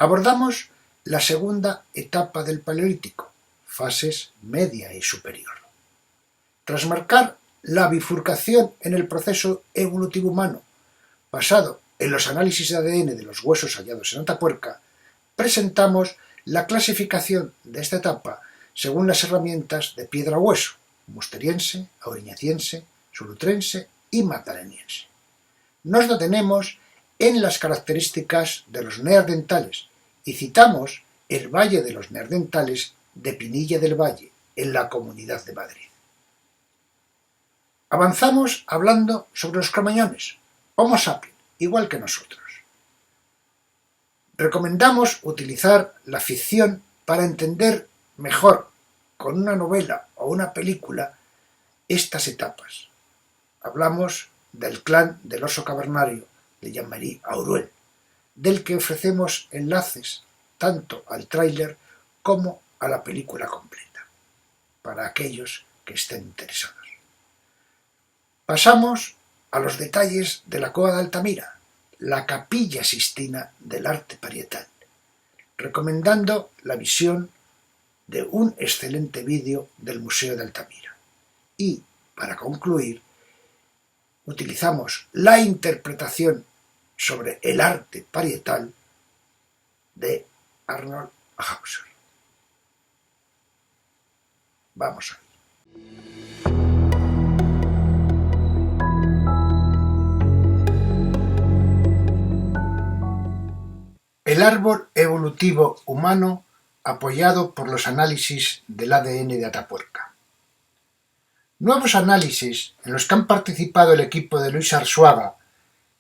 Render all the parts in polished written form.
Abordamos la segunda etapa del Paleolítico, fases media y superior. Tras marcar la bifurcación en el proceso evolutivo humano, basado en los análisis de ADN de los huesos hallados en Atapuerca, presentamos la clasificación de esta etapa según las herramientas de piedra-hueso, musteriense, auriñaciense, solutrense y magdaleniense. Nos detenemos en las características de los neandertales y citamos el Valle de los Neandertales de Pinilla del Valle, en la Comunidad de Madrid. Avanzamos hablando sobre los cromañones, Homo sapiens, igual que nosotros. Recomendamos utilizar la ficción para entender mejor, con una novela o una película, estas etapas. Hablamos del clan del oso cavernario de Jean-Marie Auruel, del que ofrecemos enlaces tanto al tráiler como a la película completa, para aquellos que estén interesados. Pasamos a los detalles de la Cueva de Altamira, la Capilla Sixtina del arte parietal, recomendando la visión de un excelente vídeo del Museo de Altamira. Y, para concluir, utilizamos la interpretación sobre el arte parietal de Arnold Hauser. Vamos a ver. El árbol evolutivo humano apoyado por los análisis del ADN de Atapuerca. Nuevos análisis en los que han participado el equipo de Luis Arzuaga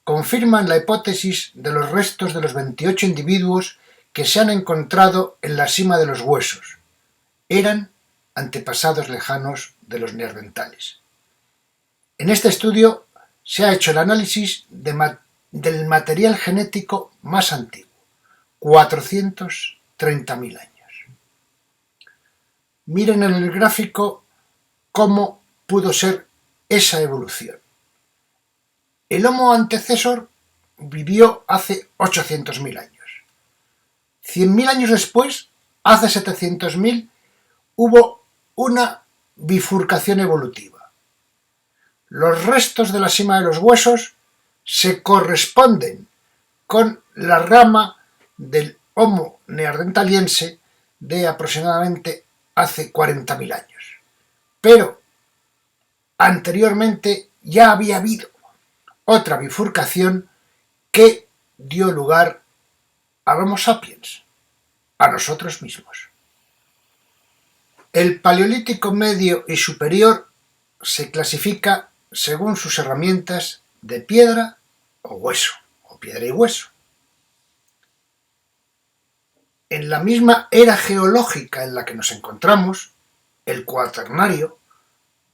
confirman la hipótesis de los restos de los 28 individuos que se han encontrado en la cima de los huesos. Eran antepasados lejanos de los neandertales. En este estudio se ha hecho el análisis del material genético más antiguo, 430.000 años. Miren en el gráfico cómo pudo ser esa evolución. El Homo antecesor vivió hace 800.000 años. 100.000 años después, hace 700.000, hubo una bifurcación evolutiva. Los restos de la cima de los huesos se corresponden con la rama del Homo neandertaliense de aproximadamente hace 40.000 años. Pero anteriormente ya había habido otra bifurcación que dio lugar al Homo sapiens, a nosotros mismos. El Paleolítico medio y superior se clasifica según sus herramientas de piedra o hueso, o piedra y hueso. En la misma era geológica en la que nos encontramos, el Cuaternario,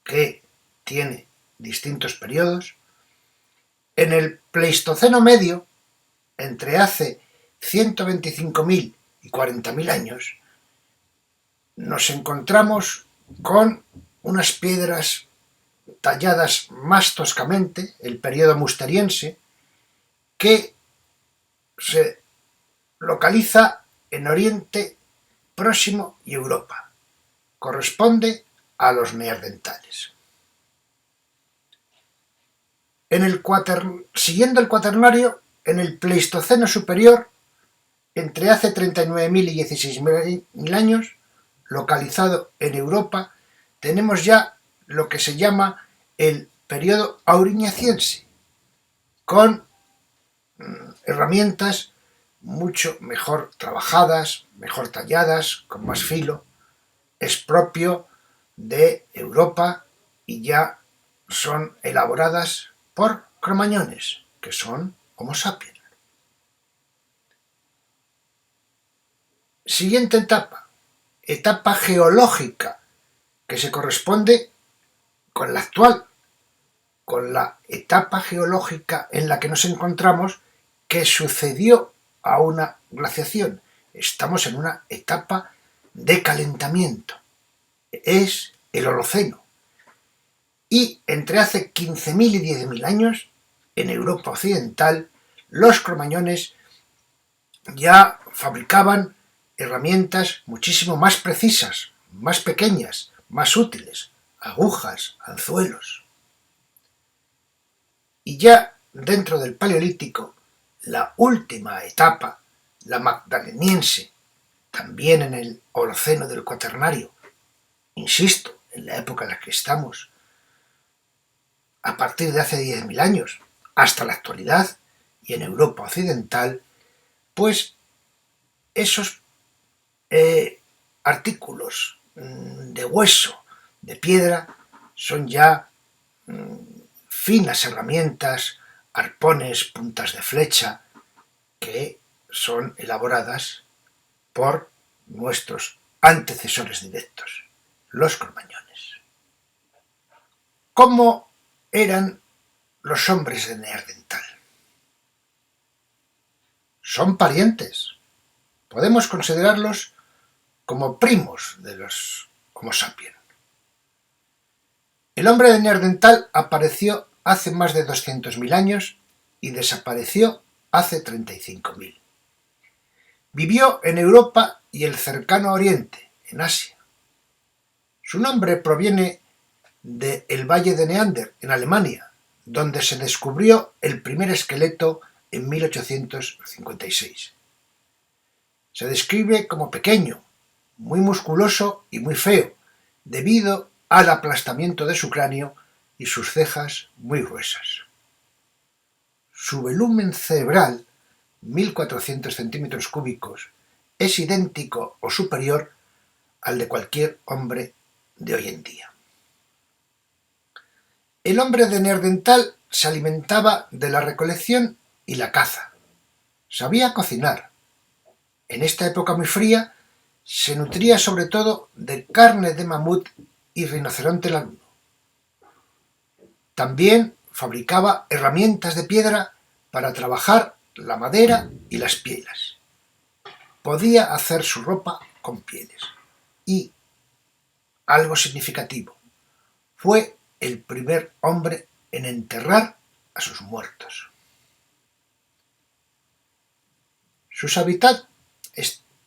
que tiene distintos periodos, en el Pleistoceno medio, entre hace 125.000 y 40.000 años, nos encontramos con unas piedras talladas más toscamente, el periodo musteriense, que se localiza en Oriente Próximo y Europa. Corresponde a los neandertales. Siguiendo el Cuaternario, en el Pleistoceno superior, entre hace 39.000 y 16.000 años, localizado en Europa, tenemos ya lo que se llama el periodo auriñaciense, con herramientas mucho mejor trabajadas, mejor talladas, con más filo. Es propio de Europa y ya son elaboradas por cromañones, que son Homo sapiens. Siguiente etapa geológica, que se corresponde con la actual, con la etapa geológica en la que nos encontramos, que sucedió a una glaciación. Estamos en una etapa de calentamiento. Es el Holoceno. Y entre hace 15.000 y 10.000 años, en Europa occidental, los cromañones ya fabricaban herramientas muchísimo más precisas, más pequeñas, más útiles, agujas, anzuelos. Y ya dentro del Paleolítico, la última etapa, la magdaleniense, también en el Holoceno del Cuaternario, insisto, en la época en la que estamos, a partir de hace 10.000 años hasta la actualidad y en Europa occidental, pues esos artículos de hueso, de piedra, son ya finas herramientas, arpones, puntas de flecha, que son elaboradas por nuestros antecesores directos, los cromañones. ¿Cómo eran los hombres de Neandertal? Son parientes. Podemos considerarlos como primos de los Homo sapiens. El hombre de Neandertal apareció hace más de 200.000 años y desapareció hace 35.000. Vivió en Europa y el cercano Oriente, en Asia. Su nombre proviene del Valle de Neander, en Alemania, donde se descubrió el primer esqueleto en 1856. Se describe como pequeño, muy musculoso y muy feo, debido al aplastamiento de su cráneo y sus cejas muy gruesas. Su volumen cerebral, 1.400 centímetros cúbicos, es idéntico o superior al de cualquier hombre de hoy en día. El hombre de Neandertal se alimentaba de la recolección y la caza. Sabía cocinar. En esta época muy fría se nutría sobre todo de carne de mamut y rinoceronte lanudo. También fabricaba herramientas de piedra para trabajar la madera y las pieles. Podía hacer su ropa con pieles. Y, algo significativo, fue el primer hombre en enterrar a sus muertos. Sus hábitats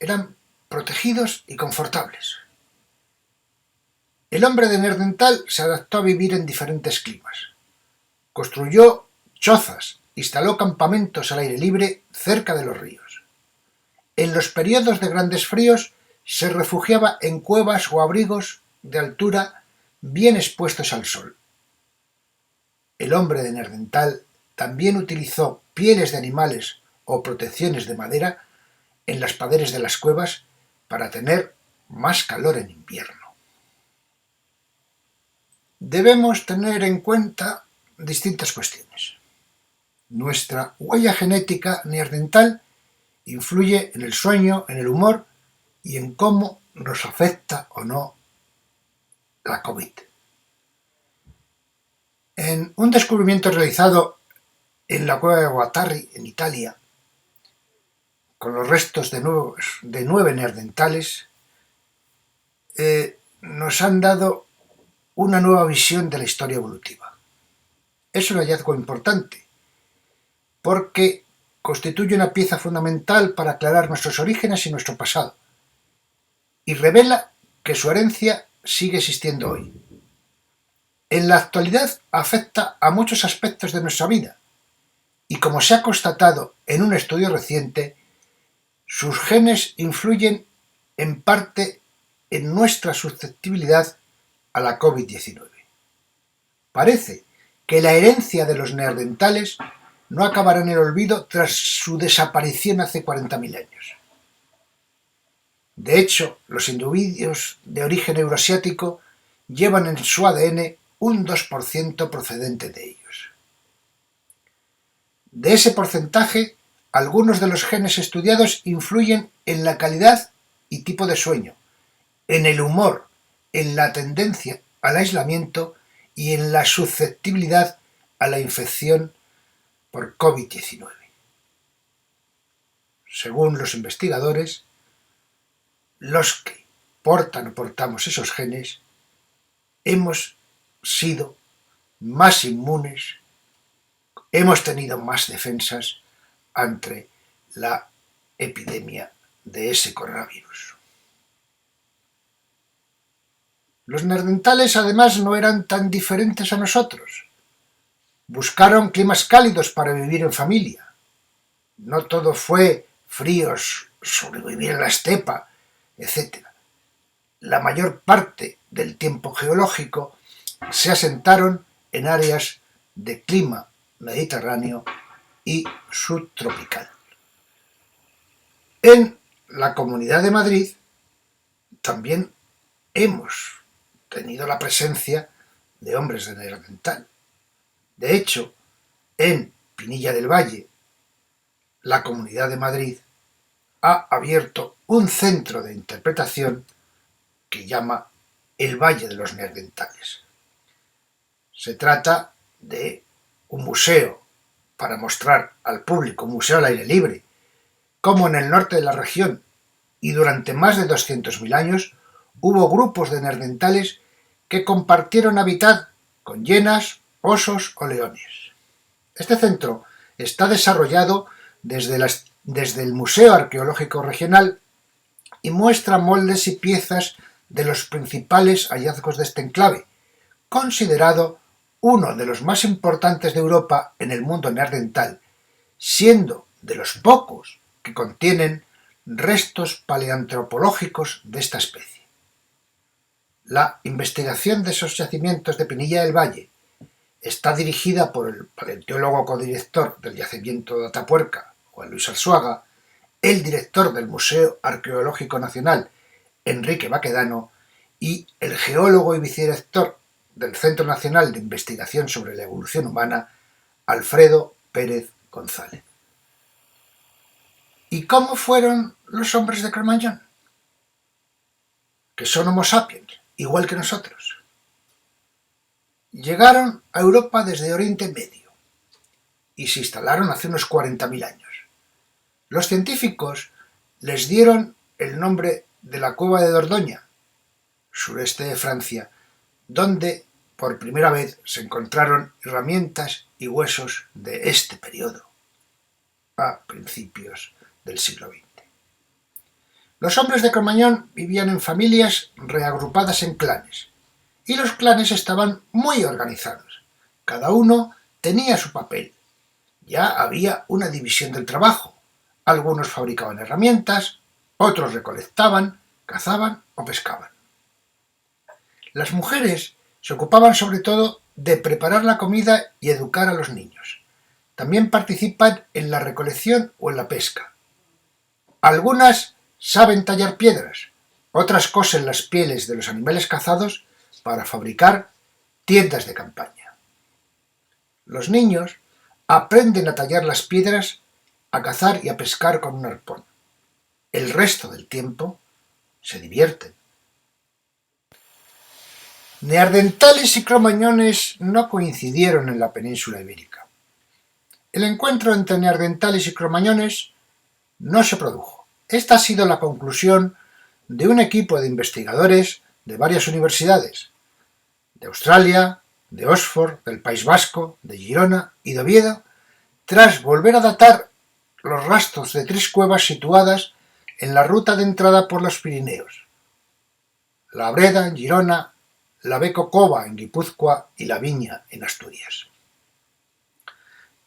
eran protegidos y confortables. El hombre de Neandertal se adaptó a vivir en diferentes climas. Construyó chozas, instaló campamentos al aire libre cerca de los ríos. En los periodos de grandes fríos se refugiaba en cuevas o abrigos de altura bien expuestos al sol. El hombre de Neandertal también utilizó pieles de animales o protecciones de madera en las paredes de las cuevas para tener más calor en invierno. Debemos tener en cuenta distintas cuestiones. Nuestra huella genética neandertal influye en el sueño, en el humor y en cómo nos afecta o no la COVID. En un descubrimiento realizado en la cueva de Guatari, en Italia, con los restos de 9 neandertales, nos han dado una nueva visión de la historia evolutiva. Es un hallazgo importante, porque constituye una pieza fundamental para aclarar nuestros orígenes y nuestro pasado, y revela que su herencia sigue existiendo hoy. En la actualidad afecta a muchos aspectos de nuestra vida, y como se ha constatado en un estudio reciente, sus genes influyen en parte en nuestra susceptibilidad a la COVID-19. Parece que la herencia de los neandertales no acabará en el olvido tras su desaparición hace 40.000 años. De hecho, los individuos de origen euroasiático llevan en su ADN un 2% procedente de ellos. De ese porcentaje, algunos de los genes estudiados influyen en la calidad y tipo de sueño, en el humor, en la tendencia al aislamiento y en la susceptibilidad a la infección por COVID-19. Según los investigadores, los que portan o portamos esos genes hemos sido más inmunes, hemos tenido más defensas ante la epidemia de ese coronavirus. Los neandertales además no eran tan diferentes a nosotros. Buscaron climas cálidos para vivir en familia. No todo fue fríos, sobrevivir en la estepa, etc. La mayor parte del tiempo geológico se asentaron en áreas de clima mediterráneo y subtropical. En la Comunidad de Madrid también hemos tenido la presencia de hombres de Neandertal. De hecho, en Pinilla del Valle, la Comunidad de Madrid ha abierto un centro de interpretación que llama el Valle de los Neandertales. Se trata de un museo para mostrar al público, un museo al aire libre, como en el norte de la región y durante más de 200.000 años hubo grupos de neandertales que compartieron hábitat con hienas, osos o leones. Este centro está desarrollado desde el Museo Arqueológico Regional y muestra moldes y piezas de los principales hallazgos de este enclave, considerado uno de los más importantes de Europa en el mundo neandertal, siendo de los pocos que contienen restos paleoantropológicos de esta especie. La investigación de esos yacimientos de Pinilla del Valle está dirigida por el paleontólogo codirector del yacimiento de Atapuerca, Juan Luis Arzuaga, el director del Museo Arqueológico Nacional, Enrique Baquedano, y el geólogo y vicedirector del Centro Nacional de Investigación sobre la Evolución Humana, Alfredo Pérez González. ¿Y cómo fueron los hombres de Cro-Magnon? Que son Homo sapiens, igual que nosotros. Llegaron a Europa desde Oriente Medio y se instalaron hace unos 40.000 años. Los científicos les dieron el nombre de la cueva de Dordoña, sureste de Francia, donde por primera vez se encontraron herramientas y huesos de este periodo, a principios del siglo XX. Los hombres de Cro-Magnon vivían en familias reagrupadas en clanes, y los clanes estaban muy organizados. Cada uno tenía su papel. Ya había una división del trabajo. Algunos fabricaban herramientas, otros recolectaban, cazaban o pescaban. Las mujeres se ocupaban sobre todo de preparar la comida y educar a los niños. También participan en la recolección o en la pesca. Algunas saben tallar piedras, otras cosen las pieles de los animales cazados para fabricar tiendas de campaña. Los niños aprenden a tallar las piedras, a cazar y a pescar con un arpón. El resto del tiempo se divierten. Neandertales y cromañones no coincidieron en la península ibérica. El encuentro entre neandertales y cromañones no se produjo. Esta ha sido la conclusión de un equipo de investigadores de varias universidades, de Australia, de Oxford, del País Vasco, de Girona y de Oviedo, tras volver a datar los rastros de 3 cuevas situadas en la ruta de entrada por los Pirineos: La Breda en Girona, la Beco Cova en Guipúzcoa y la Viña en Asturias.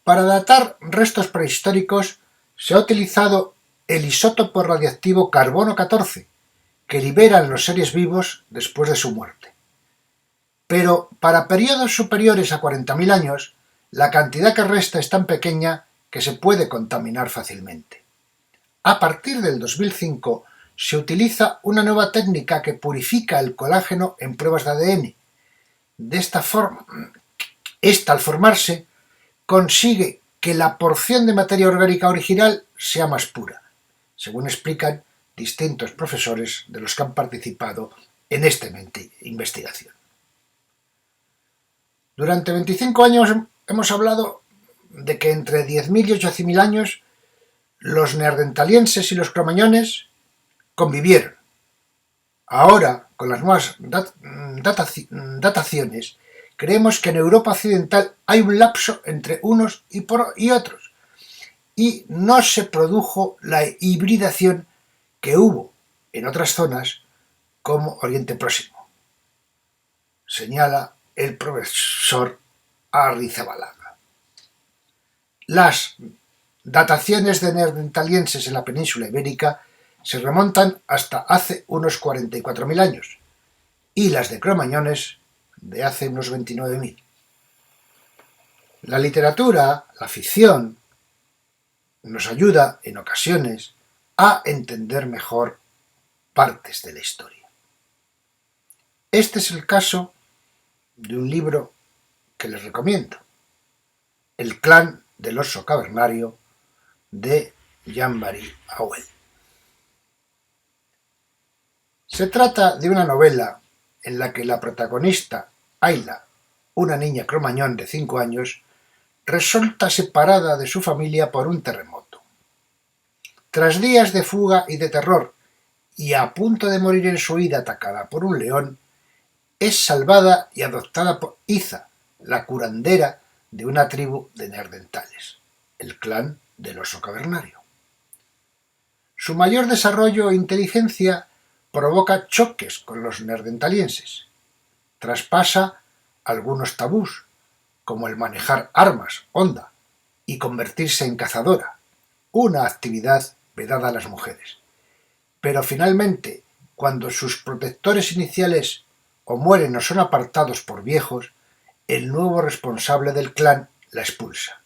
Para datar restos prehistóricos se ha utilizado el isótopo radiactivo carbono 14, que liberan los seres vivos después de su muerte. Pero para periodos superiores a 40.000 años, la cantidad que resta es tan pequeña que se puede contaminar fácilmente. A partir del 2005 se utiliza una nueva técnica que purifica el colágeno en pruebas de ADN. De esta forma, al formarse, consigue que la porción de materia orgánica original sea más pura, según explican distintos profesores de los que han participado en esta investigación. Durante 25 años hemos hablado de que entre 10.000 y 8.000 años los neandertalienses y los cromañones convivieron. Ahora, con las nuevas dataciones, creemos que en Europa occidental hay un lapso entre unos y otros, y no se produjo la hibridación que hubo en otras zonas como Oriente Próximo, señala el profesor Arrizabalaga. Las dataciones de neandertalienses en la península ibérica se remontan hasta hace unos 44.000 años y las de cromañones de hace unos 29.000. La literatura, la ficción, nos ayuda en ocasiones a entender mejor partes de la historia. Este es el caso de un libro que les recomiendo, El clan del oso cavernario, de Jean-Marie Auel. Se trata de una novela en la que la protagonista, Ayla, una niña cromañón de 5 años, resulta separada de su familia por un terremoto. Tras días de fuga y de terror, y a punto de morir en su huida atacada por un león, es salvada y adoptada por Iza, la curandera de una tribu de neandertales, el clan del oso cavernario. Su mayor desarrollo e inteligencia provoca choques con los neandertalienses, traspasa algunos tabús, como el manejar armas, honda, y convertirse en cazadora, una actividad vedada a las mujeres. Pero finalmente, cuando sus protectores iniciales o mueren o son apartados por viejos, el nuevo responsable del clan la expulsa.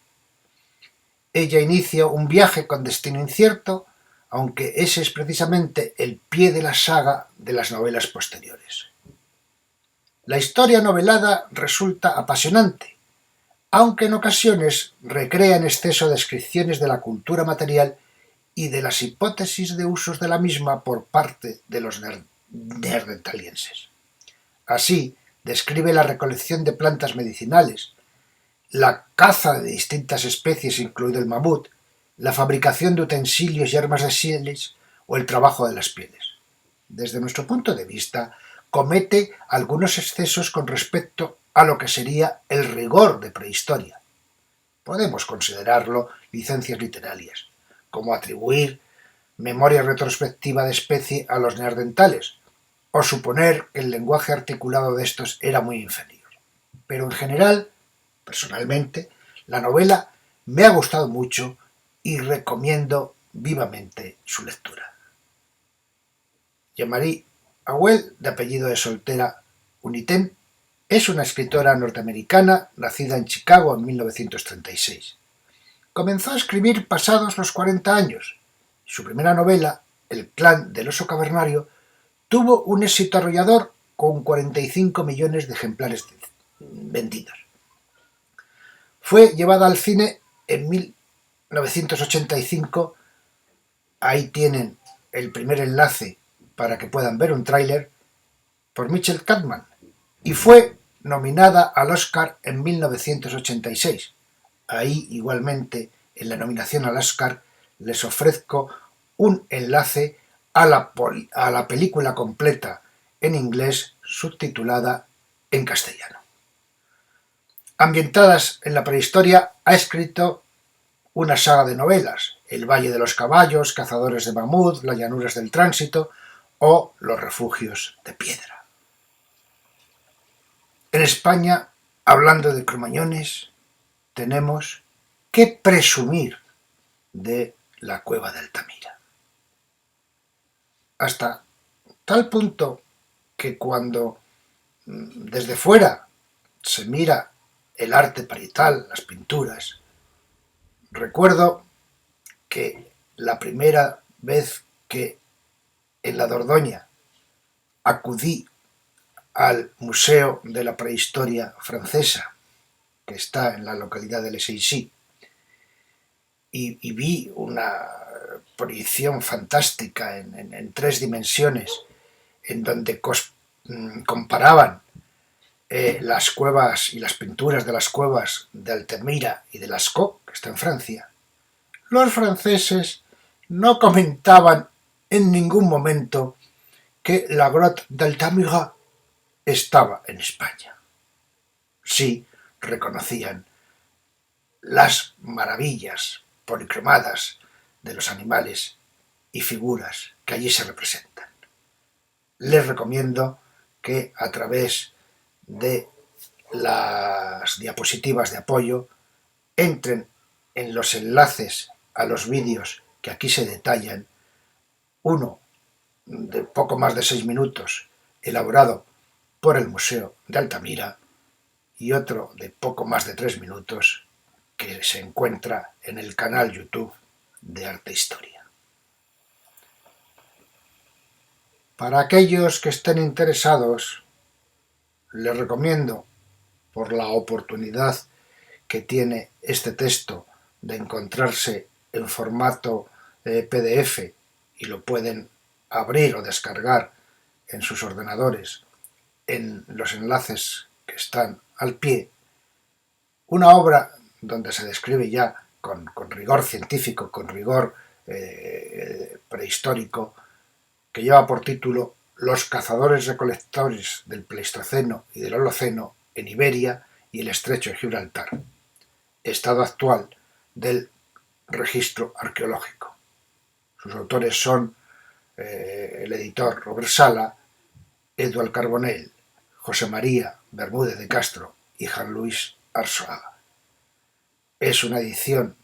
Ella inicia un viaje con destino incierto, aunque ese es precisamente el pie de la saga de las novelas posteriores. La historia novelada resulta apasionante, aunque en ocasiones recrea en exceso descripciones de la cultura material y de las hipótesis de usos de la misma por parte de los neandertalienses. Así, describe la recolección de plantas medicinales, la caza de distintas especies, incluido el mamut, la fabricación de utensilios y armas de sílex o el trabajo de las pieles. Desde nuestro punto de vista, comete algunos excesos con respecto a lo que sería el rigor de prehistoria. Podemos considerarlo licencias literarias, como atribuir memoria retrospectiva de especie a los neandertales, o suponer que el lenguaje articulado de estos era muy inferior. Pero en general, personalmente, la novela me ha gustado mucho y recomiendo vivamente su lectura. Jean-Marie Auel, de apellido de soltera Unitem, es una escritora norteamericana nacida en Chicago en 1936. Comenzó a escribir pasados los 40 años. Su primera novela, El clan del oso cavernario, tuvo un éxito arrollador con 45 millones de ejemplares vendidos. Fue llevada al cine en 1985. Ahí tienen el primer enlace para que puedan ver un tráiler, por Mitchell Kaufman, y fue nominada al Oscar en 1986. Ahí igualmente, en la nominación al Oscar, les ofrezco un enlace a la película completa en inglés subtitulada en castellano. Ambientadas en la prehistoria, ha escrito una saga de novelas: El Valle de los Caballos, Cazadores de Mamut, Las Llanuras del Tránsito o Los Refugios de Piedra. En España, hablando de cromañones, tenemos que presumir de la cueva de Altamira. Hasta tal punto que cuando desde fuera se mira el arte parietal, las pinturas, recuerdo que la primera vez que en la Dordoña acudí al Museo de la Prehistoria Francesa, que está en la localidad de Les Issy, y vi una proyección fantástica en 3 dimensiones, en donde comparaban las cuevas y las pinturas de las cuevas de Altamira y de Lascaux, que está en Francia. Los franceses no comentaban en ningún momento que la Grotte d'Altamira estaba en España. Sí reconocían las maravillas policromadas de los animales y figuras que allí se representan. Les recomiendo que a través de las diapositivas de apoyo entren en los enlaces a los vídeos que aquí se detallan, uno de poco más de 6 minutos elaborado por el Museo de Altamira y otro de poco más de 3 minutos que se encuentra en el canal YouTube de Arte e Historia. Para aquellos que estén interesados, les recomiendo, por la oportunidad que tiene este texto de encontrarse en formato PDF y lo pueden abrir o descargar en sus ordenadores en los enlaces que están al pie, una obra donde se describe ya con rigor científico, con rigor prehistórico, que lleva por título Los cazadores-recolectores del Pleistoceno y del Holoceno en Iberia y el Estrecho de Gibraltar, estado actual del registro arqueológico. Sus autores son el editor Robert Sala, Eduard Carbonell, José María Bermúdez de Castro y Juan Luis Arzuaga. Es una edición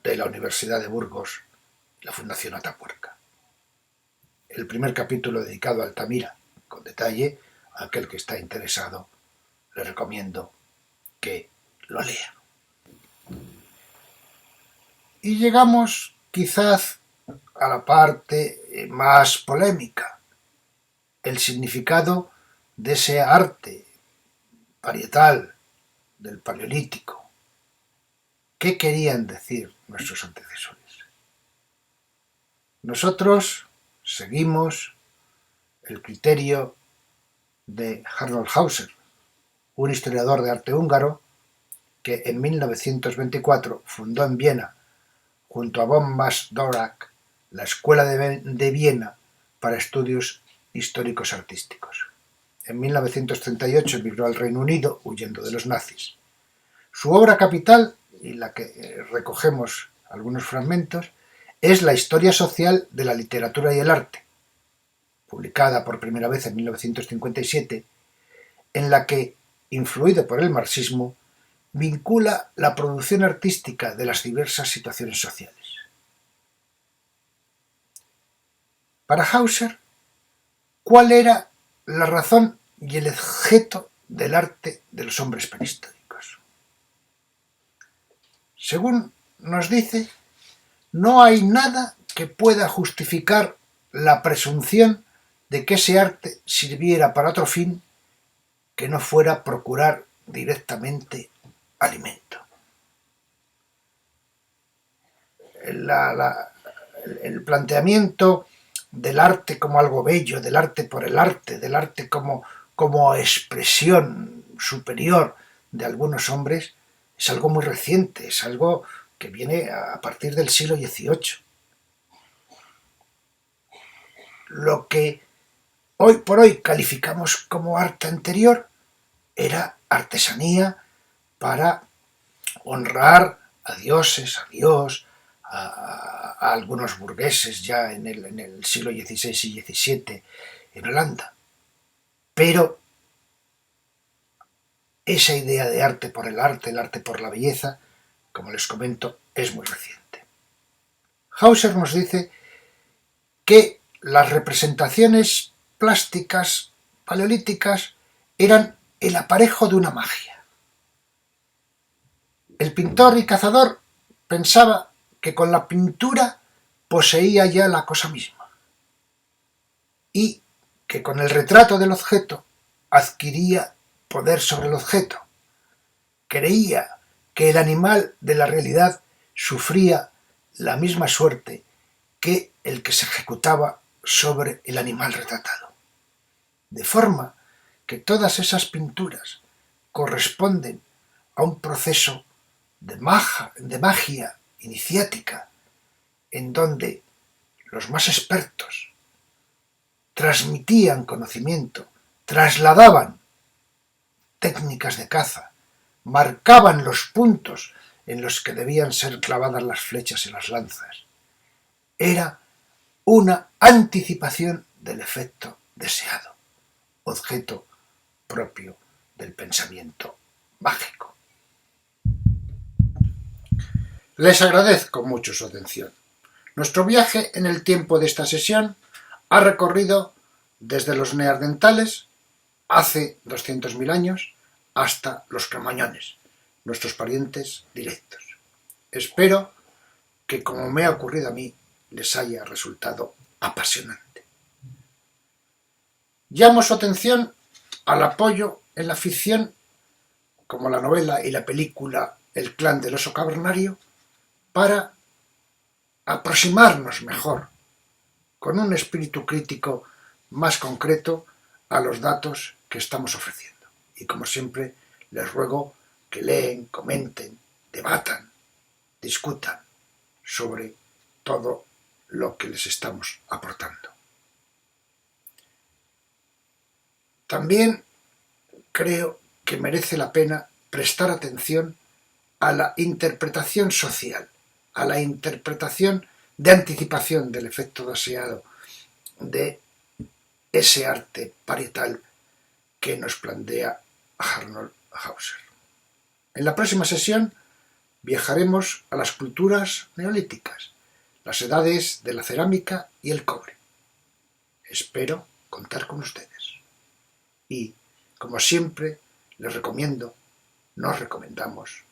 de la Universidad de Burgos y la Fundación Atapuerca. El primer capítulo dedicado a Altamira, con detalle, a aquel que está interesado, le recomiendo que lo lea. Y llegamos quizás a la parte más polémica, el significado de ese arte parietal del Paleolítico. ¿Qué querían decir nuestros antecesores? Nosotros seguimos el criterio de Arnold Hauser, un historiador de arte húngaro que en 1924 fundó en Viena, junto a von Mas-Dvorak, la Escuela de Viena para Estudios Históricos Artísticos. En 1938 emigró al Reino Unido huyendo de los nazis. Su obra capital, y la que recogemos algunos fragmentos, es La historia social de la literatura y el arte, publicada por primera vez en 1957, en la que, influido por el marxismo, vincula la producción artística de las diversas situaciones sociales. Para Hauser, ¿cuál era la razón y el objeto del arte de los hombres prehistóricos? Según nos dice, no hay nada que pueda justificar la presunción de que ese arte sirviera para otro fin que no fuera procurar directamente alimento. El planteamiento del arte como algo bello, del arte por el arte, del arte como expresión superior de algunos hombres, es algo muy reciente, es algo que viene a partir del siglo XVIII. Lo que hoy por hoy calificamos como arte anterior era artesanía para honrar a dioses, a Dios, a algunos burgueses ya en el siglo XVI y XVII en Holanda. Pero esa idea de arte por el arte por la belleza, como les comento, es muy reciente. Hauser nos dice que las representaciones plásticas paleolíticas eran el aparejo de una magia. El pintor y cazador pensaba que con la pintura poseía ya la cosa misma y que con el retrato del objeto adquiría poder sobre el objeto. Creía que el animal de la realidad sufría la misma suerte que el que se ejecutaba sobre el animal retratado. De forma que todas esas pinturas corresponden a un proceso de magia iniciática, en donde los más expertos transmitían conocimiento, trasladaban técnicas de caza, marcaban los puntos en los que debían ser clavadas las flechas y las lanzas. Era una anticipación del efecto deseado, objeto propio del pensamiento mágico. Les agradezco mucho su atención. Nuestro viaje en el tiempo de esta sesión ha recorrido desde los neandertales, hace 200.000 años, hasta los cromañones, nuestros parientes directos. Espero que, como me ha ocurrido a mí, les haya resultado apasionante. Llamo su atención al apoyo en la ficción, como la novela y la película El clan del oso cavernario, para aproximarnos mejor, con un espíritu crítico más concreto, a los datos que estamos ofreciendo. Y como siempre, les ruego que leen, comenten, debatan, discutan sobre todo lo que les estamos aportando. También creo que merece la pena prestar atención a la interpretación social, a la interpretación de anticipación del efecto deseado de ese arte parietal que nos plantea Arnold Hauser. En la próxima sesión viajaremos a las culturas neolíticas, las edades de la cerámica y el cobre. Espero contar con ustedes. Y, como siempre, les recomiendo, nos recomendamos,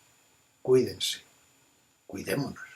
cuídense, cuidémonos.